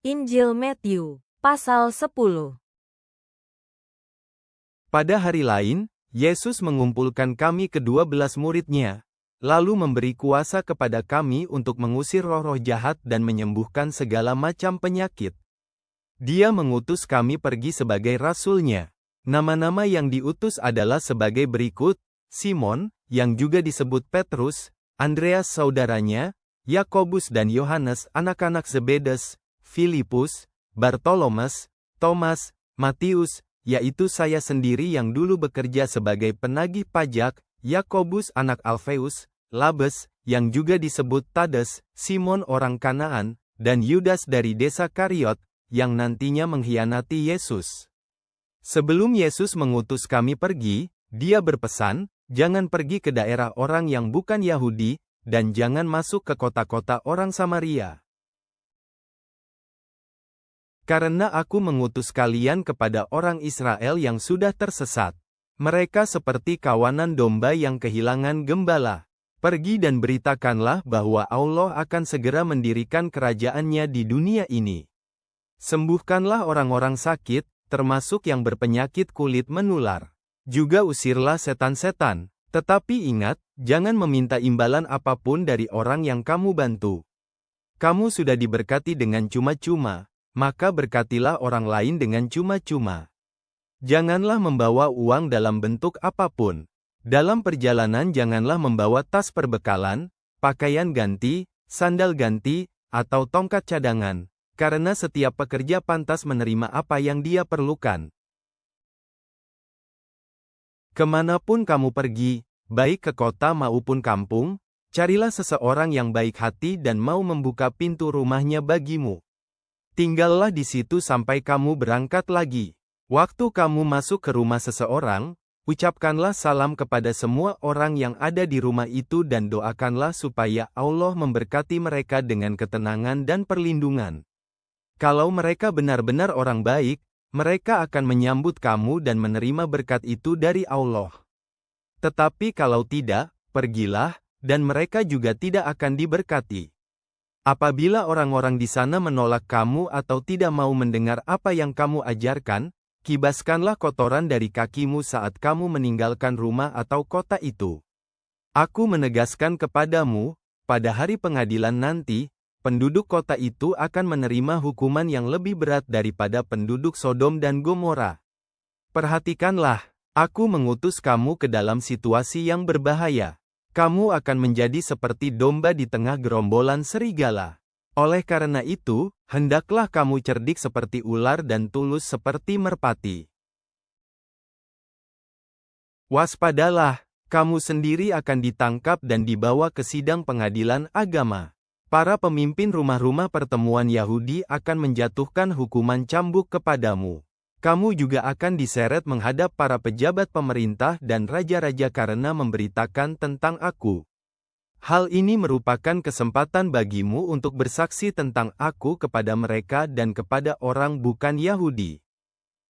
Injil Matthew, pasal 10. Pada hari lain, Yesus mengumpulkan kami ke-12 murid-Nya, lalu memberi kuasa kepada kami untuk mengusir roh-roh jahat dan menyembuhkan segala macam penyakit. Dia mengutus kami pergi sebagai rasul-Nya. Nama-nama yang diutus adalah sebagai berikut: Simon, yang juga disebut Petrus, Andreas saudaranya, Yakobus dan Yohanes anak-anak Zebedes, Filipus, Bartolomes, Thomas, Matius, yaitu saya sendiri yang dulu bekerja sebagai penagih pajak, Yakobus anak Alfeus, Labes, yang juga disebut Tades, Simon orang Kanaan, dan Yudas dari desa Kariot, yang nantinya mengkhianati Yesus. Sebelum Yesus mengutus kami pergi, Dia berpesan, jangan pergi ke daerah orang yang bukan Yahudi, dan jangan masuk ke kota-kota orang Samaria. Karena aku mengutus kalian kepada orang Israel yang sudah tersesat. Mereka seperti kawanan domba yang kehilangan gembala. Pergi dan beritakanlah bahwa Allah akan segera mendirikan kerajaan-Nya di dunia ini. Sembuhkanlah orang-orang sakit, termasuk yang berpenyakit kulit menular. Juga usirlah setan-setan. Tetapi ingat, jangan meminta imbalan apapun dari orang yang kamu bantu. Kamu sudah diberkati dengan cuma-cuma, maka berkatilah orang lain dengan cuma-cuma. Janganlah membawa uang dalam bentuk apapun. Dalam perjalanan janganlah membawa tas perbekalan, pakaian ganti, sandal ganti, atau tongkat cadangan, karena setiap pekerja pantas menerima apa yang dia perlukan. Kemanapun kamu pergi, baik ke kota maupun kampung, carilah seseorang yang baik hati dan mau membuka pintu rumahnya bagimu. Tinggallah di situ sampai kamu berangkat lagi. Waktu kamu masuk ke rumah seseorang, ucapkanlah salam kepada semua orang yang ada di rumah itu dan doakanlah supaya Allah memberkati mereka dengan ketenangan dan perlindungan. Kalau mereka benar-benar orang baik, mereka akan menyambut kamu dan menerima berkat itu dari Allah. Tetapi kalau tidak, pergilah, dan mereka juga tidak akan diberkati. Apabila orang-orang di sana menolak kamu atau tidak mau mendengar apa yang kamu ajarkan, kibaskanlah kotoran dari kakimu saat kamu meninggalkan rumah atau kota itu. Aku menegaskan kepadamu, pada hari pengadilan nanti, penduduk kota itu akan menerima hukuman yang lebih berat daripada penduduk Sodom dan Gomora. Perhatikanlah, aku mengutus kamu ke dalam situasi yang berbahaya. Kamu akan menjadi seperti domba di tengah gerombolan serigala. Oleh karena itu, hendaklah kamu cerdik seperti ular dan tulus seperti merpati. Waspadalah, kamu sendiri akan ditangkap dan dibawa ke sidang pengadilan agama. Para pemimpin rumah-rumah pertemuan Yahudi akan menjatuhkan hukuman cambuk kepadamu. Kamu juga akan diseret menghadap para pejabat pemerintah dan raja-raja karena memberitakan tentang Aku. Hal ini merupakan kesempatan bagimu untuk bersaksi tentang Aku kepada mereka dan kepada orang bukan Yahudi.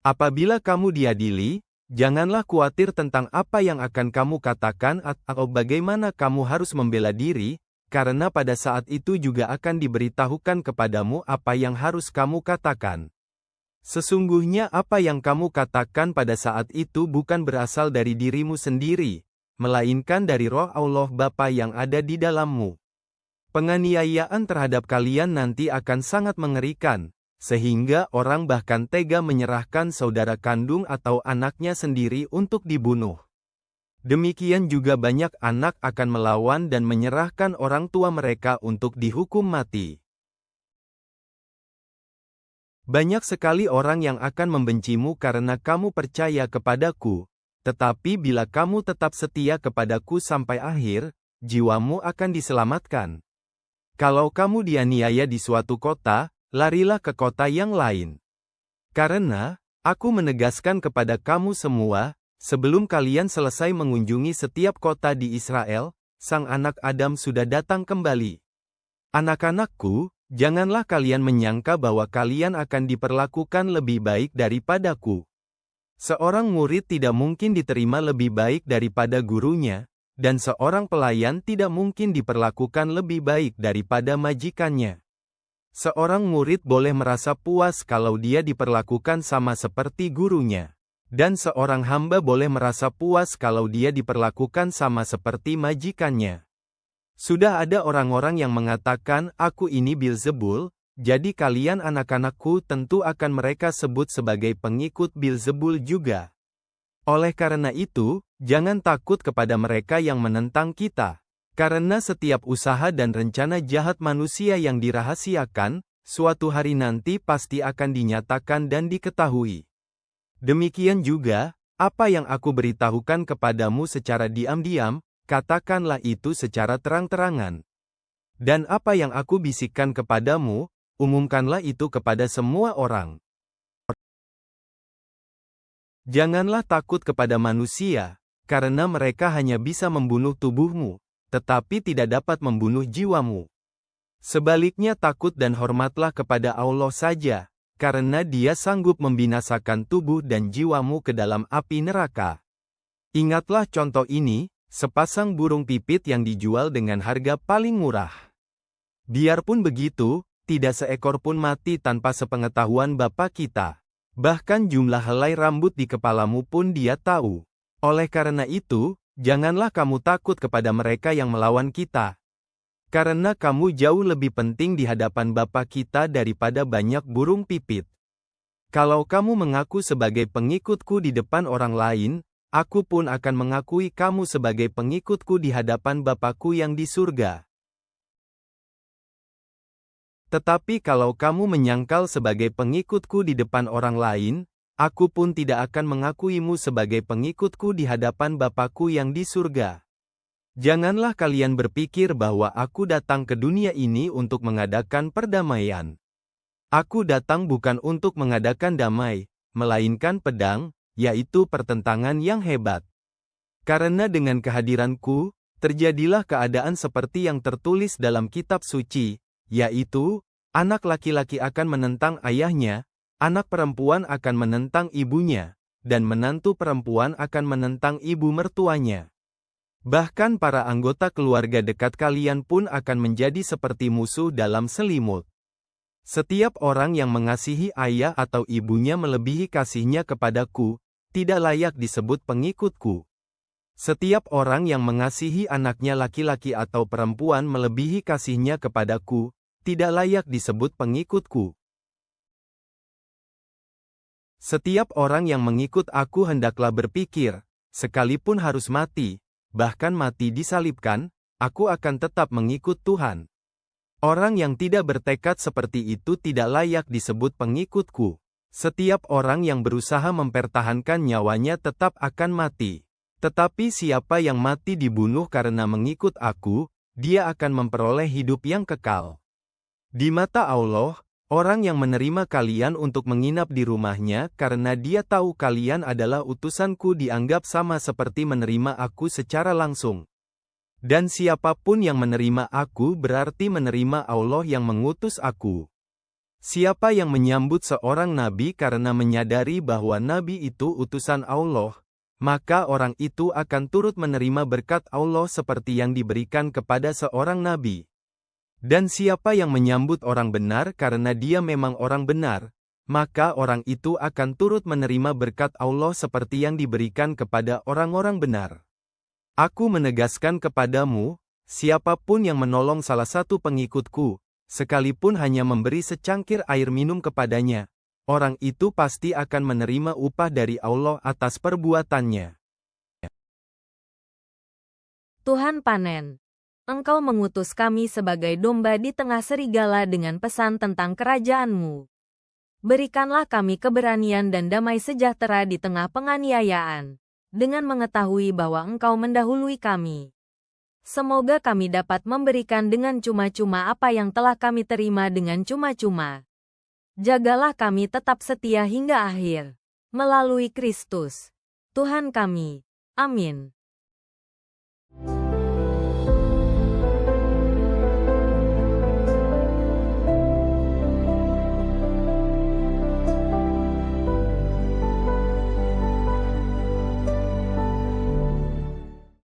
Apabila kamu diadili, janganlah khawatir tentang apa yang akan kamu katakan atau bagaimana kamu harus membela diri, karena pada saat itu juga akan diberitahukan kepadamu apa yang harus kamu katakan. Sesungguhnya apa yang kamu katakan pada saat itu bukan berasal dari dirimu sendiri, melainkan dari Roh Allah Bapa yang ada di dalammu. Penganiayaan terhadap kalian nanti akan sangat mengerikan, sehingga orang bahkan tega menyerahkan saudara kandung atau anaknya sendiri untuk dibunuh. Demikian juga banyak anak akan melawan dan menyerahkan orang tua mereka untuk dihukum mati. Banyak sekali orang yang akan membencimu karena kamu percaya kepadaku, tetapi bila kamu tetap setia kepadaku sampai akhir, jiwamu akan diselamatkan. Kalau kamu dianiaya di suatu kota, larilah ke kota yang lain. Karena, aku menegaskan kepada kamu semua, sebelum kalian selesai mengunjungi setiap kota di Israel, sang anak Adam sudah datang kembali. Anak-anakku, janganlah kalian menyangka bahwa kalian akan diperlakukan lebih baik daripadaku. Seorang murid tidak mungkin diterima lebih baik daripada gurunya, dan seorang pelayan tidak mungkin diperlakukan lebih baik daripada majikannya. Seorang murid boleh merasa puas kalau dia diperlakukan sama seperti gurunya. Dan seorang hamba boleh merasa puas kalau dia diperlakukan sama seperti majikannya. Sudah ada orang-orang yang mengatakan, "Aku ini Bilzebul," jadi kalian anak-anakku tentu akan mereka sebut sebagai pengikut Bilzebul juga. Oleh karena itu, jangan takut kepada mereka yang menentang kita. Karena setiap usaha dan rencana jahat manusia yang dirahasiakan, suatu hari nanti pasti akan dinyatakan dan diketahui. Demikian juga, apa yang aku beritahukan kepadamu secara diam-diam, katakanlah itu secara terang-terangan. Dan apa yang aku bisikkan kepadamu, umumkanlah itu kepada semua orang. Janganlah takut kepada manusia, karena mereka hanya bisa membunuh tubuhmu, tetapi tidak dapat membunuh jiwamu. Sebaliknya takut dan hormatlah kepada Allah saja, karena Dia sanggup membinasakan tubuh dan jiwamu ke dalam api neraka. Ingatlah contoh ini, sepasang burung pipit yang dijual dengan harga paling murah. Biarpun begitu, tidak seekor pun mati tanpa sepengetahuan Bapa kita. Bahkan jumlah helai rambut di kepalamu pun Dia tahu. Oleh karena itu, janganlah kamu takut kepada mereka yang melawan kita. Karena kamu jauh lebih penting di hadapan Bapa kita daripada banyak burung pipit. Kalau kamu mengaku sebagai pengikutku di depan orang lain, aku pun akan mengakui kamu sebagai pengikutku di hadapan Bapa-Ku yang di surga. Tetapi kalau kamu menyangkal sebagai pengikutku di depan orang lain, aku pun tidak akan mengakuimu sebagai pengikutku di hadapan Bapa-Ku yang di surga. Janganlah kalian berpikir bahwa aku datang ke dunia ini untuk mengadakan perdamaian. Aku datang bukan untuk mengadakan damai, melainkan pedang, yaitu pertentangan yang hebat. Karena dengan kehadiranku, terjadilah keadaan seperti yang tertulis dalam kitab suci, yaitu, anak laki-laki akan menentang ayahnya, anak perempuan akan menentang ibunya, dan menantu perempuan akan menentang ibu mertuanya. Bahkan para anggota keluarga dekat kalian pun akan menjadi seperti musuh dalam selimut. Setiap orang yang mengasihi ayah atau ibunya melebihi kasihnya kepadaku, tidak layak disebut pengikutku. Setiap orang yang mengasihi anaknya laki-laki atau perempuan melebihi kasihnya kepadaku, tidak layak disebut pengikutku. Setiap orang yang mengikut aku hendaklah berpikir, sekalipun harus mati, bahkan mati disalibkan, aku akan tetap mengikut Tuhan. Orang yang tidak bertekad seperti itu tidak layak disebut pengikutku. Setiap orang yang berusaha mempertahankan nyawanya tetap akan mati. Tetapi siapa yang mati dibunuh karena mengikut aku, dia akan memperoleh hidup yang kekal. Di mata Allah, orang yang menerima kalian untuk menginap di rumahnya karena dia tahu kalian adalah utusanku dianggap sama seperti menerima aku secara langsung. Dan siapapun yang menerima aku berarti menerima Allah yang mengutus aku. Siapa yang menyambut seorang nabi karena menyadari bahwa nabi itu utusan Allah, maka orang itu akan turut menerima berkat Allah seperti yang diberikan kepada seorang nabi. Dan siapa yang menyambut orang benar karena dia memang orang benar, maka orang itu akan turut menerima berkat Allah seperti yang diberikan kepada orang-orang benar. Aku menegaskan kepadamu, siapapun yang menolong salah satu pengikutku, sekalipun hanya memberi secangkir air minum kepadanya, orang itu pasti akan menerima upah dari Allah atas perbuatannya. Tuhan panen. Engkau mengutus kami sebagai domba di tengah serigala dengan pesan tentang kerajaan-Mu. Berikanlah kami keberanian dan damai sejahtera di tengah penganiayaan, dengan mengetahui bahwa Engkau mendahului kami. Semoga kami dapat memberikan dengan cuma-cuma apa yang telah kami terima dengan cuma-cuma. Jagalah kami tetap setia hingga akhir. Melalui Kristus, Tuhan kami. Amin.